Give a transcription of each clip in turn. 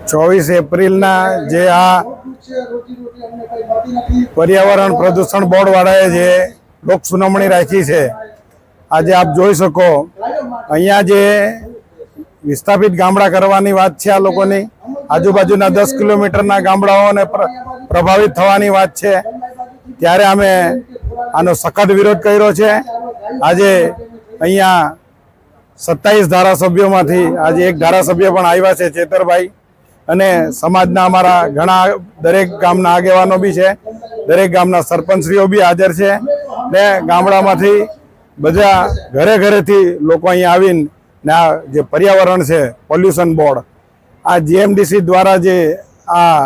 24 એપ્રિલના જે આ પર્યાવરણ પ્રદૂષણ બોર્ડ વાળાએ જે લોક સુનાવણી રાખી છે, આજે આપ જોઈ શકો અહીંયા જે વિસ્થાપિત ગામડા કરવાની વાત છે, આ લોકોની આજુબાજુના 10 કિલોમીટરના ગામડાઓને પ્રભાવિત થવાની વાત છે, ત્યારે અમે આનો સખત વિરોધ કર્યો છે। આજે અહીંયા 27 ધારાસભ્યોમાંથી આજે એક ધારાસભ્ય પણ આવ્યા છે, ચેતરભાઈ, અને સમાજના અમારા ઘણા દરેક ગામના આગેવાનો બી છે, દરેક ગામના સરપંચશ્રીઓ બી હાજર છે ને ગામડામાંથી બધા ઘરે ઘરેથી લોકો અહીંયા આવીને આ જે પર્યાવરણ છે પોલ્યુશન બોર્ડ, આ જીએમડીસી દ્વારા જે આ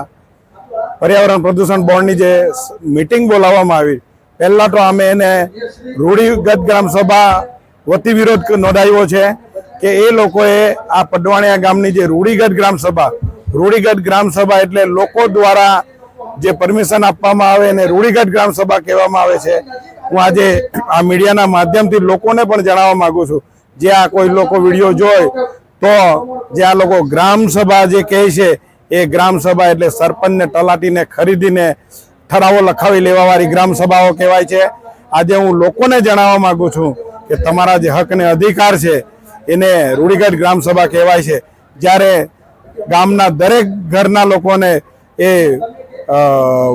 પર્યાવરણ પ્રદૂષણ બોર્ડની જે મીટિંગ બોલાવવામાં આવી, પહેલાં તો અમે એને રૂઢિગત ગ્રામસભા વતી વિરોધ નોંધાવ્યો છે કે એ લોકોએ આ પડવાણિયા ગામની જે રૂઢિગત ગ્રામસભા એટલે લોકો દ્વારા જે પરમિશન આપવામાં આવે એને રૂઢિગત ગ્રામસભા કહેવામાં આવે છે। હું આજે આ મીડિયાના માધ્યમથી લોકોને પણ જણાવવા માંગુ છું, જે આ કોઈ લોકો વિડીયો જોય તો જે આ લોકો ગ્રામસભા જે કહે છે એ ગ્રામસભા એટલે સરપંચને તલાટીને ખરીદીને ઠરાવો લખાવી લેવાવાળી ગ્રામસભાઓ કહેવાય છે। આજે હું લોકોને જણાવવા માંગુ છું કે તમારા જે હક અને અધિકાર છે એને રૂઢિગત ગ્રામસભા કહેવાય છે। જ્યારે ગામના દરેક ઘરના લોકોને એ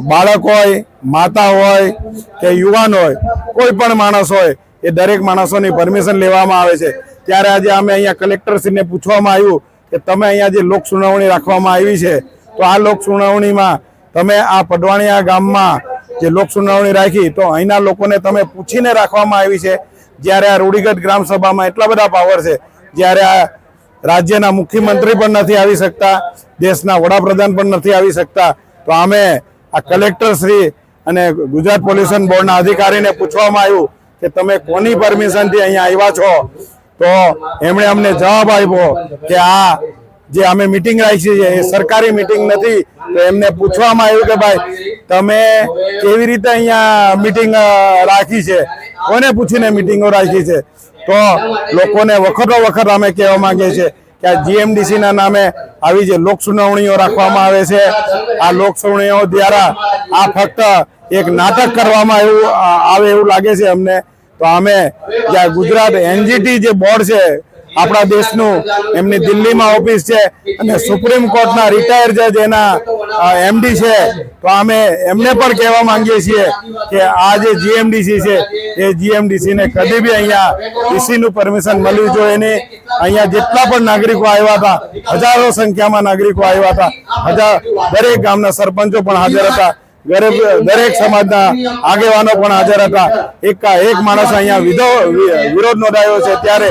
બાળક હોય, માતા હોય કે યુવાન હોય, કોઈ પણ માણસ હોય, એ દરેક માણસોની પરમિશન લેવામાં આવે છે। ત્યારે આજે અમે અહીંયા કલેક્ટરશ્રીને પૂછવામાં આવ્યું કે તમે અહીંયા જે લોક સુનાવણી રાખવામાં આવી છે, તો આ લોક સુનાવણીમાં તમે આ પડવાણિયા ગામમાં જે લોક સુનાવણી રાખી તો અહીંના લોકોને તમે પૂછીને રાખવામાં આવી છે, જ્યારે આ રૂઢિગત ગ્રામસભામાં એટલા બધા પાવર છે, જ્યારે આ રાજ્યના મુખ્યમંત્રી પણ નથી આવી શકતા, દેશના વડાપ્રધાન પણ નથી આવી શકતા, તો અમે આ કલેક્ટરશ્રી અને ગુજરાત પોલ્યુશન બોર્ડના અધિકારીને પૂછવામાં આવ્યું કે તમે કોની પરમિશનથી અહીંયા આવ્યા છો, તો એમણે અમને જવાબ આપ્યો કે આ જે અમે મિટિંગ રાખી છે એ સરકારી મિટિંગ નથી। તો એમને પૂછવામાં આવ્યું કે ભાઈ તમે કેવી રીતે અહીંયા મિટિંગ રાખી છે, કોને પૂછીને મિટિંગો રાખી છે? તો લોકોને વખતો વખત અમે કહેવા માંગીએ છીએ કે આ જીએમડીસીના નામે આવી જે લોક સુનાવણીઓ રાખવામાં આવે છે, આ લોક સુનાવણીઓ દ્વારા આ ફક્ત એક નાટક કરવામાં આવે એવું લાગે છે અમને। તો અમે જ્યાં ગુજરાત એનજીટી જે બોર્ડ છે આપણા દેશનું, એમની દિલ્હીમાં ઓફિસ છે અને સુપ્રીમ કોર્ટના રિટાયર્ડ જજ એના એમડી છે, તો અમે એમને પણ કહેવા માંગીએ છીએ કે આ જે જીએમડીસી છે એ જીએમડીસીને કદી બી અહીંયા ઈસીનું પરમિશન મળવી જોઈએ નહીં। અહીંયા જેટલા પણ નાગરિકો આવ્યા હતા, હજારો સંખ્યામાં નાગરિકો આવ્યા હતા, દરેક ગામના સરપંચો પણ હાજર હતા, દરેક સમાજના આગેવાનો પણ હાજર હતા, એક માણસ અહીંયા વિરોધ નોંધાયો છે। ત્યારે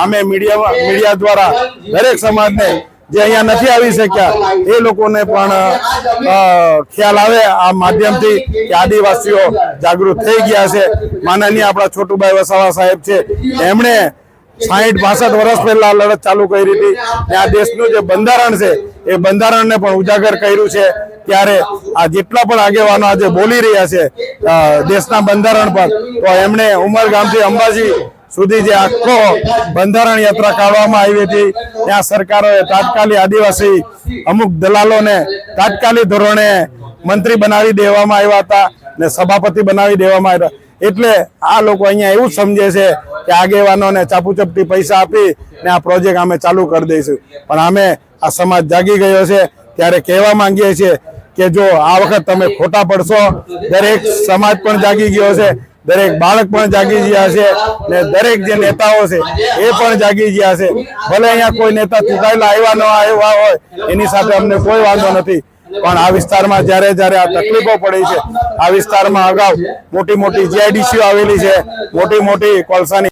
અમે મીડિયા દ્વારા દરેક સમાજને જે અહીંયા નથી આવી શક્યા એ લોકોને પણ ખ્યાલ આવે આ માધ્યમથી કે આદિવાસીઓ જાગૃત થઈ ગયા છે। માનનીય આપણા છોટુભાઈ વસાવા સાહેબ છે, એમણે 60-62 વર્ષ પહેલા લડત ચાલુ કરી હતી, આ દેશનું જે બંધારણ છે એ બંધારણને પણ ઉજાગર કર્યું છે। ત્યારે આ જેટલા પણ આગેવાનો આજે બોલી રહ્યા છે દેશના બંધારણ પર, તો એમણે ઉમરગામથી અંબાજી સુધી જે આખો બંધારણ યાત્રા કાઢવામાં આવી હતી, ત્યાં સરકારોએ તાત્કાલિક આદિવાસી અમુક દલાલોને તાત્કાલિક ધોરણે મંત્રી બનાવી દેવામાં આવ્યા હતા ને સભાપતિ બનાવી દેવામાં આવ્યા। એટલે આ લોકો અહીંયા એવું સમજે છે કે આગેવાનોને ચાપુચપટી પૈસા આપી ને આ પ્રોજેક્ટ અમે ચાલુ કરી દઈશું, પણ અમે આ સમાજ જાગી ગયો છે। ત્યારે કહેવા માંગીએ છીએ કે જો આ વખત તમે ખોટા પડશો, દરેક સમાજ પણ જાગી ગયો છે, દરેક બાળક પણ જાગી ગયા છે ને દરેક જે નેતાઓ છે એ પણ જાગી ગયા છે। ભલે અહીંયા કોઈ નેતા ચૂંટાયેલા આવ્યા ન આવ્યા હોય એની સાથે અમને કોઈ વાંધો નથી, પણ આ વિસ્તારમાં જ્યારે આ તકલીફો પડી છે, આ વિસ્તારમાં અગાઉ મોટી જીઆઈડીસીઓ આવેલી છે, મોટી કોલસાની